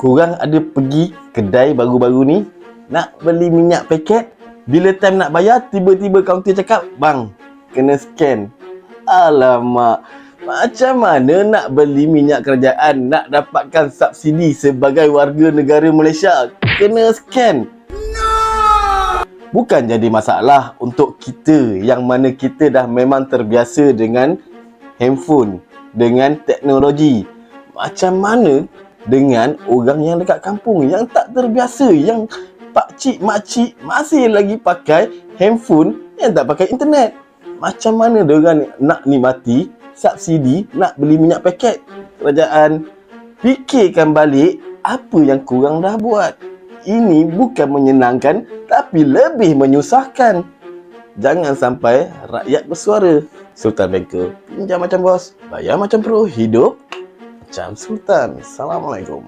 Korang ada pergi kedai baru-baru ni nak beli minyak paket, bila time nak bayar tiba-tiba kaunter cakap, "Bang, kena scan." Alamak, macam mana nak beli minyak kerajaan, nak dapatkan subsidi sebagai warga negara Malaysia, kena scan? Bukan jadi masalah untuk kita yang mana kita dah memang terbiasa dengan handphone, dengan teknologi. Macam mana dengan orang yang dekat kampung yang tak terbiasa, yang pakcik, makcik masih lagi pakai handphone yang tak pakai internet? Macam mana diorang nak nikmati subsidi nak beli minyak paket kerajaan? Fikirkan balik apa yang korang dah buat. Ini bukan menyenangkan tapi lebih menyusahkan. Jangan sampai rakyat bersuara. Sultan Banker, pinjam macam bos, bayar macam pro, hidup macam Sultan. Assalamualaikum.